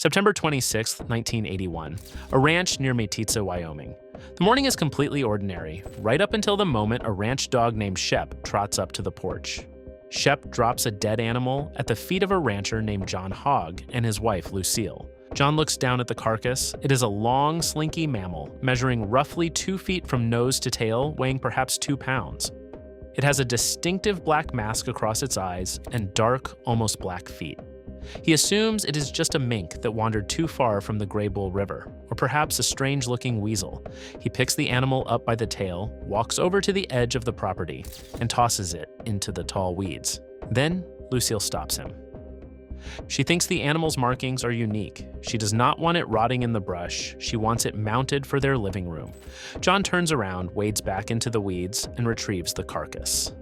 September 26, 1981, a ranch near Metitza, Wyoming. The morning is completely ordinary, right up until the moment a ranch dog named Shep trots up to the porch. Shep drops a dead animal at the feet of a rancher named John Hogg and his wife, Lucille. John looks down at the carcass. It is a long, slinky mammal, measuring roughly 2 feet from nose to tail, weighing perhaps 2 pounds. It has a distinctive black mask across its eyes and dark, almost black feet. He assumes it is just a mink that wandered too far from the Gray Bull River, or perhaps a strange-looking weasel. He picks the animal up by the tail, walks over to the edge of the property, and tosses it into the tall weeds. Then, Lucille stops him. She thinks the animal's markings are unique. She does not want it rotting in the brush. She wants it mounted for their living room. John turns around, wades back into the weeds, and retrieves the carcass.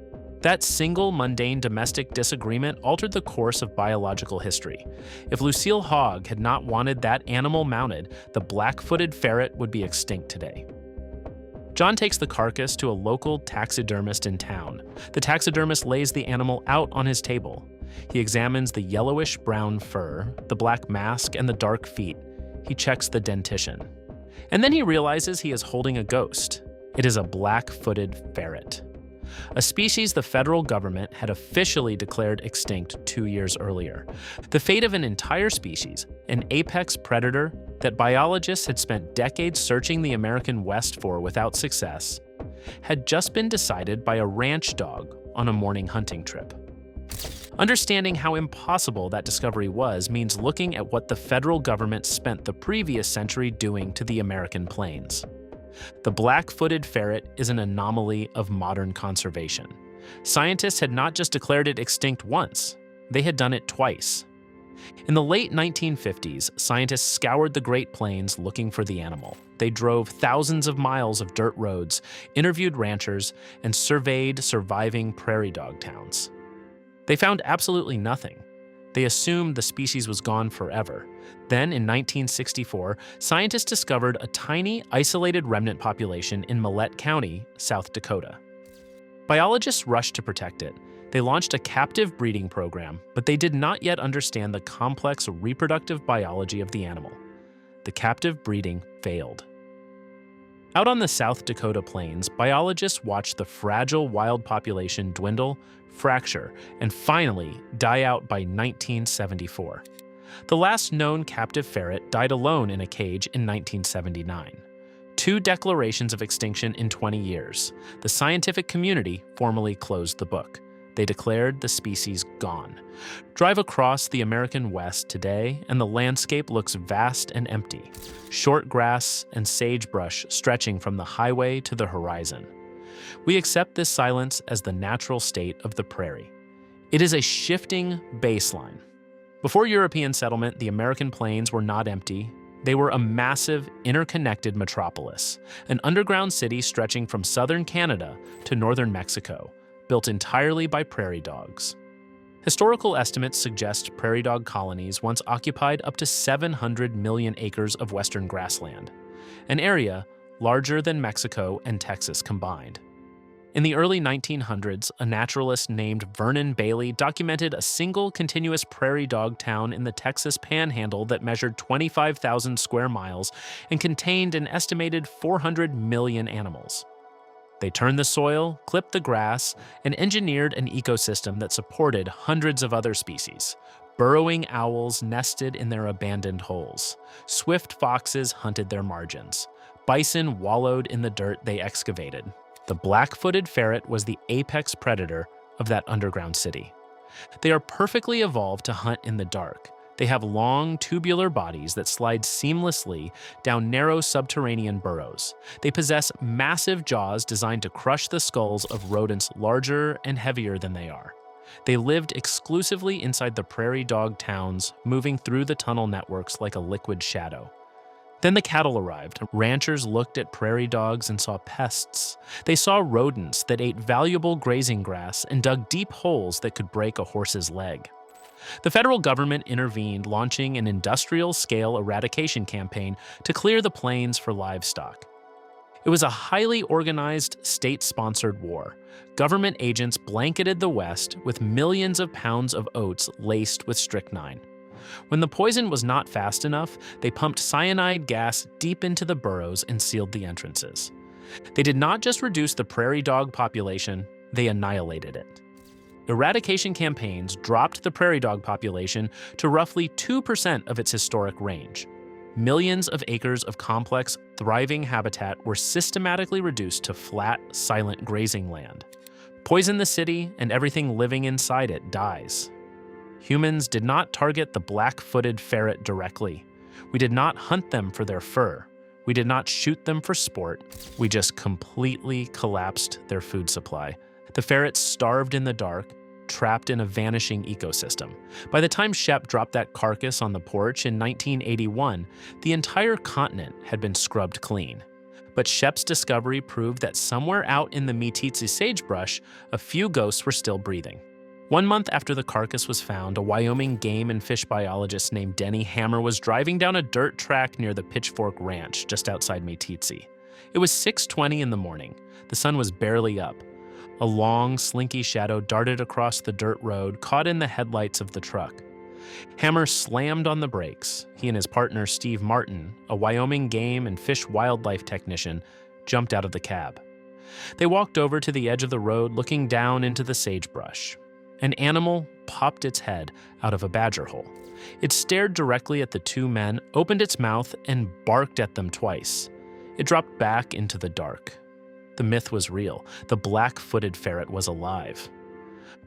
That single mundane domestic disagreement altered the course of biological history. If Lucille Hogg had not wanted that animal mounted, the black-footed ferret would be extinct today. John takes the carcass to a local taxidermist in town. The taxidermist lays the animal out on his table. He examines the yellowish-brown fur, the black mask, and the dark feet. He checks the dentition. And then he realizes he is holding a ghost. It is a black-footed ferret, a species the federal government had officially declared extinct 2 years earlier. The fate of an entire species, an apex predator that biologists had spent decades searching the American West for without success, had just been decided by a ranch dog on a morning hunting trip. Understanding how impossible that discovery was means looking at what the federal government spent the previous century doing to the American plains. The black-footed ferret is an anomaly of modern conservation. Scientists had not just declared it extinct once, they had done it twice. In the late 1950s, scientists scoured the Great Plains looking for the animal. They drove thousands of miles of dirt roads, interviewed ranchers, and surveyed surviving prairie dog towns. They found absolutely nothing. They assumed the species was gone forever. Then, in 1964, scientists discovered a tiny, isolated remnant population in Millette County, South Dakota. Biologists rushed to protect it. They launched a captive breeding program, but they did not yet understand the complex reproductive biology of the animal. The captive breeding failed. Out on the South Dakota plains, biologists watched the fragile wild population dwindle, fracture, and finally die out by 1974. The last known captive ferret died alone in a cage in 1979. 2 declarations of extinction in 20 years. The scientific community formally closed the book. They declared the species gone. Drive across the American West today, and the landscape looks vast and empty. Short grass and sagebrush stretching from the highway to the horizon. We accept this silence as the natural state of the prairie. It is a shifting baseline. Before European settlement, the American plains were not empty. They were a massive, interconnected metropolis, an underground city stretching from southern Canada to northern Mexico, built entirely by prairie dogs. Historical estimates suggest prairie dog colonies once occupied up to 700 million acres of western grassland, an area larger than Mexico and Texas combined. In the early 1900s, a naturalist named Vernon Bailey documented a single continuous prairie dog town in the Texas Panhandle that measured 25,000 square miles and contained an estimated 400 million animals. They turned the soil, clipped the grass, and engineered an ecosystem that supported hundreds of other species. Burrowing owls nested in their abandoned holes. Swift foxes hunted their margins. Bison wallowed in the dirt they excavated. The black-footed ferret was the apex predator of that underground city. They are perfectly evolved to hunt in the dark. They have long, tubular bodies that slide seamlessly down narrow subterranean burrows. They possess massive jaws designed to crush the skulls of rodents larger and heavier than they are. They lived exclusively inside the prairie dog towns, moving through the tunnel networks like a liquid shadow. Then the cattle arrived. Ranchers looked at prairie dogs and saw pests. They saw rodents that ate valuable grazing grass and dug deep holes that could break a horse's leg. The federal government intervened, launching an industrial-scale eradication campaign to clear the plains for livestock. It was a highly organized, state-sponsored war. Government agents blanketed the West with millions of pounds of oats laced with strychnine. When the poison was not fast enough, they pumped cyanide gas deep into the burrows and sealed the entrances. They did not just reduce the prairie dog population, they annihilated it. Eradication campaigns dropped the prairie dog population to roughly 2% of its historic range. Millions of acres of complex, thriving habitat were systematically reduced to flat, silent grazing land. Poison the city, and everything living inside it dies. Humans did not target the black-footed ferret directly. We did not hunt them for their fur. We did not shoot them for sport. We just completely collapsed their food supply. The ferrets starved in the dark, trapped in a vanishing ecosystem. By the time Shep dropped that carcass on the porch in 1981, the entire continent had been scrubbed clean. But Shep's discovery proved that somewhere out in the Meeteetse sagebrush, a few ghosts were still breathing. 1 month after the carcass was found, a Wyoming game and fish biologist named Denny Hammer was driving down a dirt track near the Pitchfork Ranch, just outside Meeteetse. It was 6:20 in the morning. The sun was barely up. A long, slinky shadow darted across the dirt road, caught in the headlights of the truck. Hammer slammed on the brakes. He and his partner, Steve Martin, a Wyoming game and fish wildlife technician, jumped out of the cab. They walked over to the edge of the road, looking down into the sagebrush. An animal popped its head out of a badger hole. It stared directly at the two men, opened its mouth, and barked at them twice. It dropped back into the dark. The myth was real. The black-footed ferret was alive.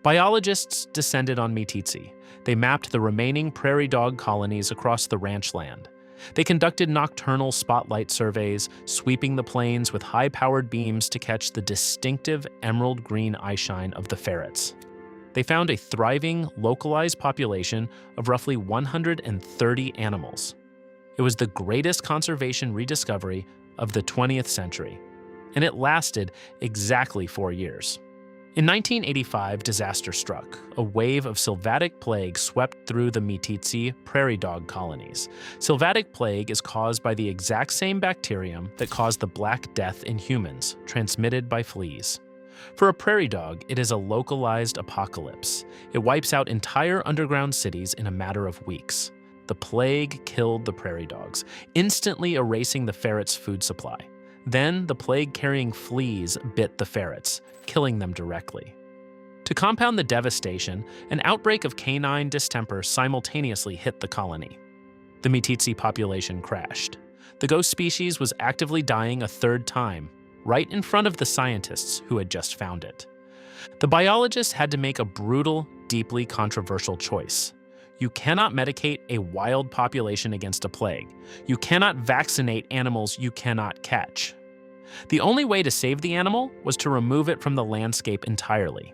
Biologists descended on Meeteetse. They mapped the remaining prairie dog colonies across the ranch land. They conducted nocturnal spotlight surveys, sweeping the plains with high-powered beams to catch the distinctive emerald green eyeshine of the ferrets. They found a thriving, localized population of roughly 130 animals. It was the greatest conservation rediscovery of the 20th century, and it lasted exactly 4 years. In 1985, disaster struck. A wave of sylvatic plague swept through the Meeteetse prairie dog colonies. Sylvatic plague is caused by the exact same bacterium that caused the Black Death in humans, transmitted by fleas. For a prairie dog, it is a localized apocalypse. It wipes out entire underground cities in a matter of weeks. The plague killed the prairie dogs, instantly erasing the ferrets' food supply. Then, the plague-carrying fleas bit the ferrets, killing them directly. To compound the devastation, an outbreak of canine distemper simultaneously hit the colony. The Meeteetse population crashed. The ghost species was actively dying a third time, right in front of the scientists who had just found it. The biologists had to make a brutal, deeply controversial choice. You cannot medicate a wild population against a plague. You cannot vaccinate animals you cannot catch. The only way to save the animal was to remove it from the landscape entirely.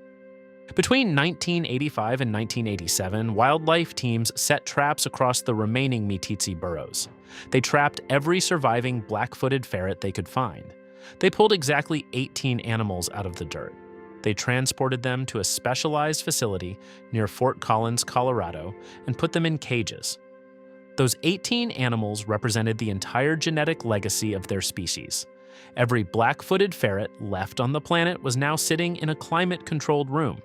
Between 1985 and 1987, wildlife teams set traps across the remaining Meeteetse burrows. They trapped every surviving black-footed ferret they could find. They pulled exactly 18 animals out of the dirt. They transported them to a specialized facility near Fort Collins, Colorado, and put them in cages. Those 18 animals represented the entire genetic legacy of their species. Every black-footed ferret left on the planet was now sitting in a climate-controlled room.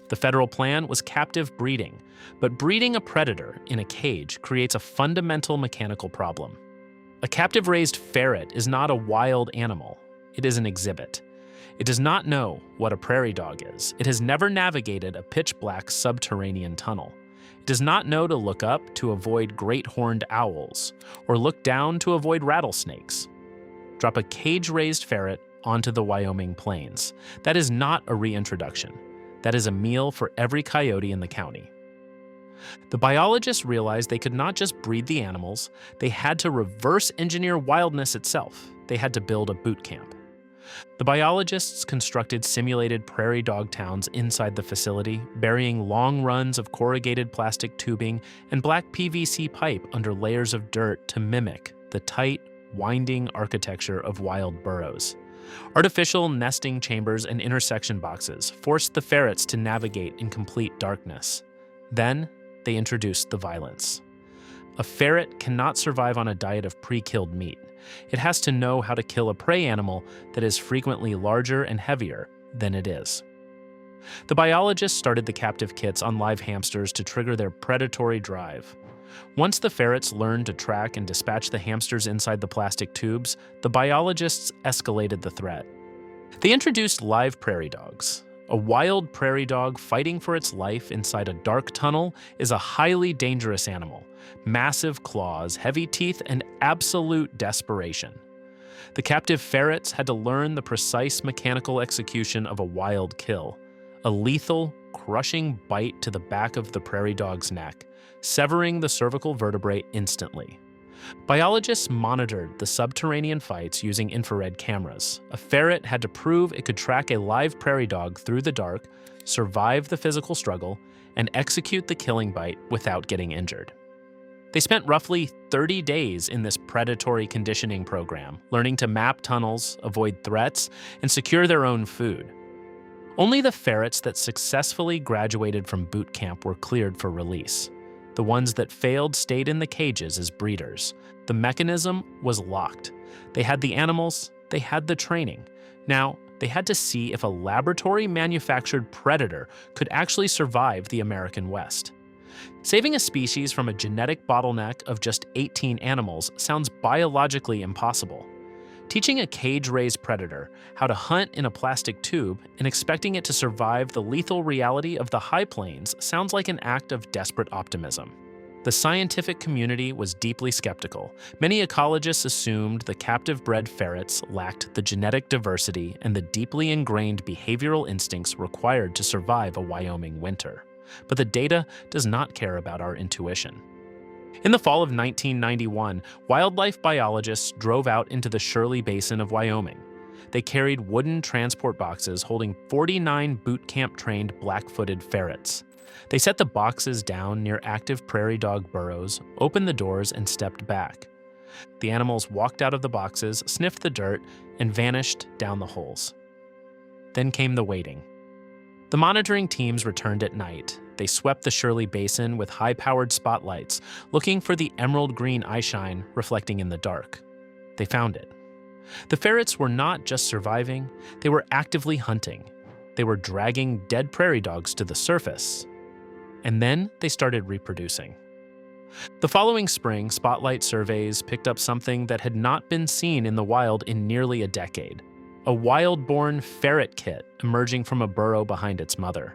The federal plan was captive breeding, but breeding a predator in a cage creates a fundamental mechanical problem. A captive-raised ferret is not a wild animal. It is an exhibit. It does not know what a prairie dog is. It has never navigated a pitch-black subterranean tunnel. It does not know to look up to avoid great horned owls, or look down to avoid rattlesnakes. Drop a cage-raised ferret onto the Wyoming plains. That is not a reintroduction. That is a meal for every coyote in the county. The biologists realized they could not just breed the animals, they had to reverse engineer wildness itself. They had to build a boot camp. The biologists constructed simulated prairie dog towns inside the facility, burying long runs of corrugated plastic tubing and black PVC pipe under layers of dirt to mimic the tight, winding architecture of wild burrows. Artificial nesting chambers and intersection boxes forced the ferrets to navigate in complete darkness. Then, they introduced the violence. A ferret cannot survive on a diet of pre-killed meat. It has to know how to kill a prey animal that is frequently larger and heavier than it is. The biologists started the captive kits on live hamsters to trigger their predatory drive. Once the ferrets learned to track and dispatch the hamsters inside the plastic tubes, the biologists escalated the threat. They introduced live prairie dogs. A wild prairie dog fighting for its life inside a dark tunnel is a highly dangerous animal. Massive claws, heavy teeth, and absolute desperation. The captive ferrets had to learn the precise mechanical execution of a wild kill. A lethal, crushing bite to the back of the prairie dog's neck, severing the cervical vertebrae instantly. Biologists monitored the subterranean fights using infrared cameras. A ferret had to prove it could track a live prairie dog through the dark, survive the physical struggle, and execute the killing bite without getting injured. They spent roughly 30 days in this predatory conditioning program, learning to map tunnels, avoid threats, and secure their own food. Only the ferrets that successfully graduated from boot camp were cleared for release. The ones that failed stayed in the cages as breeders. The mechanism was locked. They had the animals, they had the training. Now, they had to see if a laboratory-manufactured predator could actually survive the American West. Saving a species from a genetic bottleneck of just 18 animals sounds biologically impossible. Teaching a cage-raised predator how to hunt in a plastic tube and expecting it to survive the lethal reality of the high plains sounds like an act of desperate optimism. The scientific community was deeply skeptical. Many ecologists assumed the captive-bred ferrets lacked the genetic diversity and the deeply ingrained behavioral instincts required to survive a Wyoming winter. But the data does not care about our intuition. In the fall of 1991, wildlife biologists drove out into the Shirley Basin of Wyoming. They carried wooden transport boxes holding 49 boot camp-trained black-footed ferrets. They set the boxes down near active prairie dog burrows, opened the doors, and stepped back. The animals walked out of the boxes, sniffed the dirt, and vanished down the holes. Then came the waiting. The monitoring teams returned at night. They swept the Shirley Basin with high-powered spotlights, looking for the emerald green eyeshine reflecting in the dark. They found it. The ferrets were not just surviving, they were actively hunting. They were dragging dead prairie dogs to the surface. And then they started reproducing. The following spring, spotlight surveys picked up something that had not been seen in the wild in nearly a decade. A wild-born ferret kit emerging from a burrow behind its mother.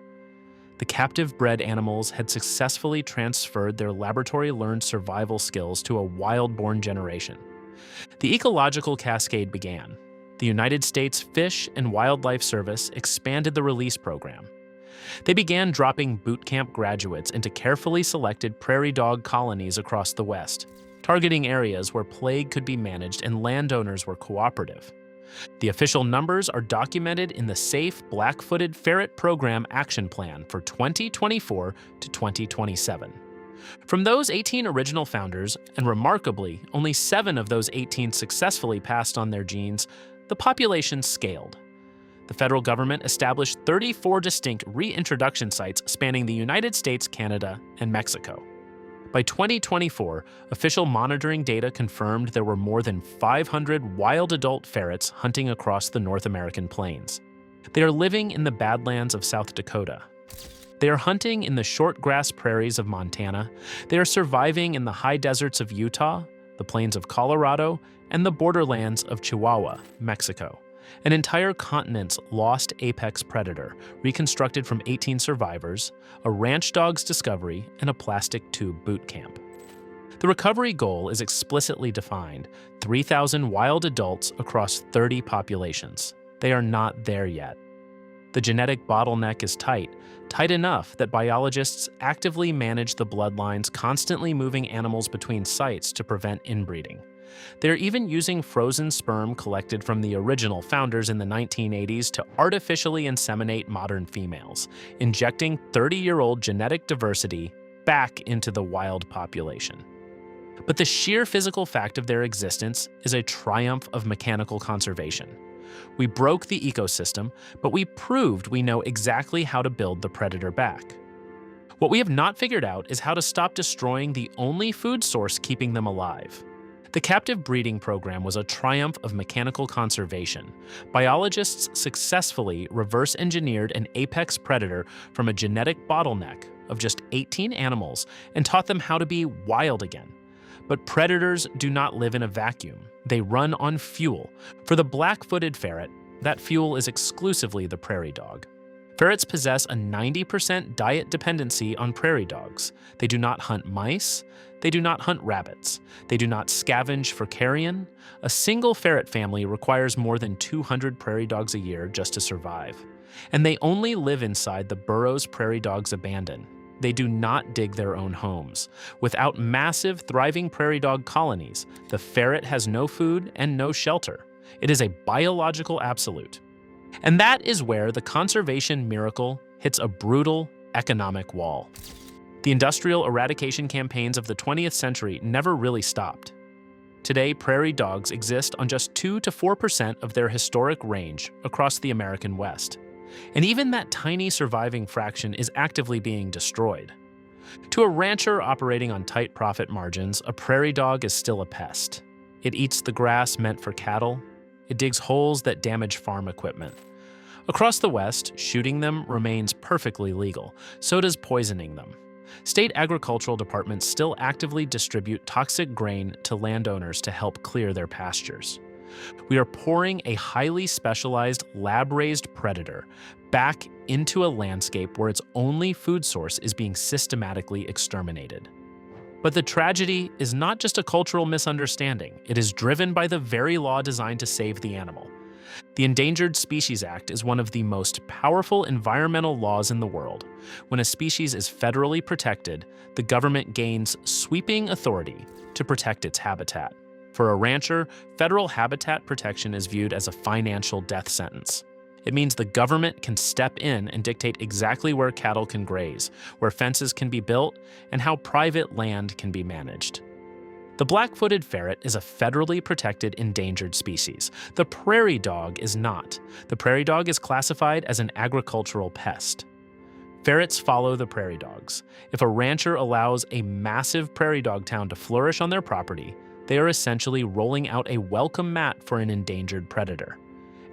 The captive-bred animals had successfully transferred their laboratory-learned survival skills to a wild-born generation. The ecological cascade began. The United States Fish and Wildlife Service expanded the release program. They began dropping boot camp graduates into carefully selected prairie dog colonies across the West, targeting areas where plague could be managed and landowners were cooperative. The official numbers are documented in the Safe Black-Footed Ferret Program Action Plan for 2024 to 2027. From those 18 original founders, and remarkably, only 7 of those 18 successfully passed on their genes, the population scaled. The federal government established 34 distinct reintroduction sites spanning the United States, Canada, and Mexico. By 2024, official monitoring data confirmed there were more than 500 wild adult ferrets hunting across the North American plains. They are living in the Badlands of South Dakota. They are hunting in the short grass prairies of Montana. They are surviving in the high deserts of Utah, the plains of Colorado, and the borderlands of Chihuahua, Mexico. An entire continent's lost apex predator, reconstructed from 18 survivors, a ranch dog's discovery, and a plastic tube boot camp. The recovery goal is explicitly defined: 3,000 wild adults across 30 populations. They are not there yet. The genetic bottleneck is tight enough that biologists actively manage the bloodlines, constantly moving animals between sites to prevent inbreeding. They're even using frozen sperm collected from the original founders in the 1980s to artificially inseminate modern females, injecting 30-year-old genetic diversity back into the wild population. But the sheer physical fact of their existence is a triumph of mechanical conservation. We broke the ecosystem, but we proved we know exactly how to build the predator back. What we have not figured out is how to stop destroying the only food source keeping them alive. The captive breeding program was a triumph of mechanical conservation. Biologists successfully reverse-engineered an apex predator from a genetic bottleneck of just 18 animals and taught them how to be wild again. But predators do not live in a vacuum. They run on fuel. For the black-footed ferret, that fuel is exclusively the prairie dog. Ferrets possess a 90% diet dependency on prairie dogs. They do not hunt mice. They do not hunt rabbits. They do not scavenge for carrion. A single ferret family requires more than 200 prairie dogs a year just to survive. And they only live inside the burrows prairie dogs abandon. They do not dig their own homes. Without massive, thriving prairie dog colonies, the ferret has no food and no shelter. It is a biological absolute. And that is where the conservation miracle hits a brutal economic wall. The industrial eradication campaigns of the 20th century never really stopped. Today, prairie dogs exist on just 2 to 4% of their historic range across the American West. And even that tiny surviving fraction is actively being destroyed. To a rancher operating on tight profit margins, a prairie dog is still a pest. It eats the grass meant for cattle. It digs holes that damage farm equipment. Across the West, shooting them remains perfectly legal. So does poisoning them. State agricultural departments still actively distribute toxic grain to landowners to help clear their pastures. We are pouring a highly specialized lab-raised predator back into a landscape where its only food source is being systematically exterminated. But the tragedy is not just a cultural misunderstanding. It is driven by the very law designed to save the animal. The Endangered Species Act is one of the most powerful environmental laws in the world. When a species is federally protected, the government gains sweeping authority to protect its habitat. For a rancher, federal habitat protection is viewed as a financial death sentence. It means the government can step in and dictate exactly where cattle can graze, where fences can be built, and how private land can be managed. The black-footed ferret is a federally protected endangered species. The prairie dog is not. The prairie dog is classified as an agricultural pest. Ferrets follow the prairie dogs. If a rancher allows a massive prairie dog town to flourish on their property, they are essentially rolling out a welcome mat for an endangered predator.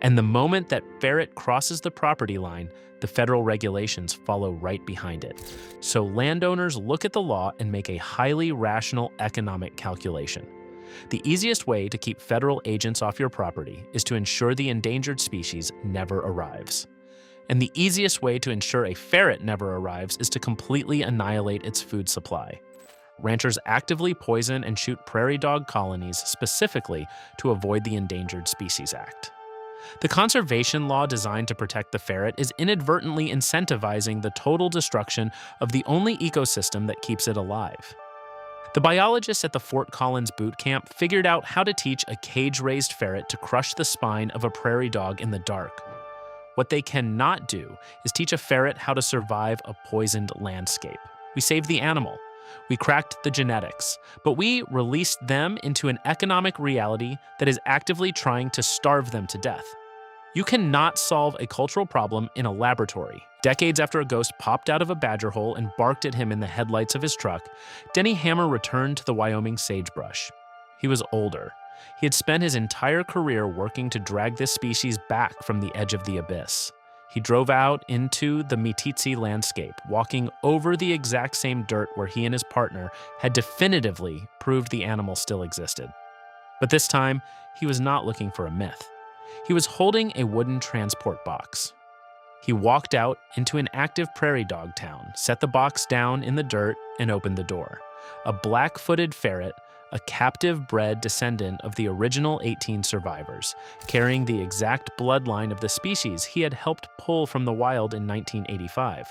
And the moment that ferret crosses the property line, the federal regulations follow right behind it. So landowners look at the law and make a highly rational economic calculation. The easiest way to keep federal agents off your property is to ensure the endangered species never arrives. And the easiest way to ensure a ferret never arrives is to completely annihilate its food supply. Ranchers actively poison and shoot prairie dog colonies specifically to avoid the Endangered Species Act. The conservation law designed to protect the ferret is inadvertently incentivizing the total destruction of the only ecosystem that keeps it alive. The biologists at the Fort Collins boot camp figured out how to teach a cage-raised ferret to crush the spine of a prairie dog in the dark. What they cannot do is teach a ferret how to survive a poisoned landscape. We saved the animal. We cracked the genetics, but we released them into an economic reality that is actively trying to starve them to death. You cannot solve a cultural problem in a laboratory. Decades after a ghost popped out of a badger hole and barked at him in the headlights of his truck, Denny Hammer returned to the Wyoming sagebrush. He was older. He had spent his entire career working to drag this species back from the edge of the abyss. He drove out into the Meeteetse landscape, walking over the exact same dirt where he and his partner had definitively proved the animal still existed. But this time, he was not looking for a myth. He was holding a wooden transport box. He walked out into an active prairie dog town, set the box down in the dirt, and opened the door. A black-footed ferret, a captive-bred descendant of the original 18 survivors, carrying the exact bloodline of the species he had helped pull from the wild in 1985,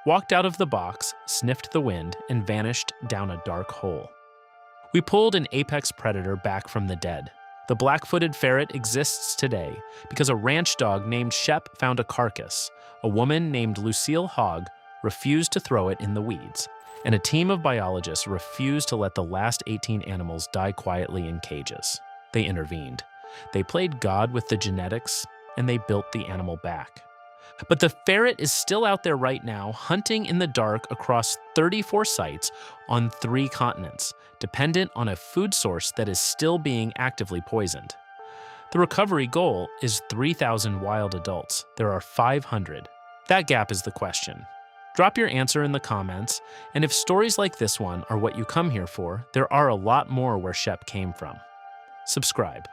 walked out of the box, sniffed the wind, and vanished down a dark hole. We pulled an apex predator back from the dead. The black-footed ferret exists today because a ranch dog named Shep found a carcass. A woman named Lucille Hogg refused to throw it in the weeds, and a team of biologists refused to let the last 18 animals die quietly in cages. They intervened. They played God with the genetics, and they built the animal back. But the ferret is still out there right now, hunting in the dark across 34 sites on 3 continents, dependent on a food source that is still being actively poisoned. The recovery goal is 3,000 wild adults. There are 500. That gap is the question. Drop your answer in the comments, and if stories like this one are what you come here for, there are a lot more where Shep came from. Subscribe.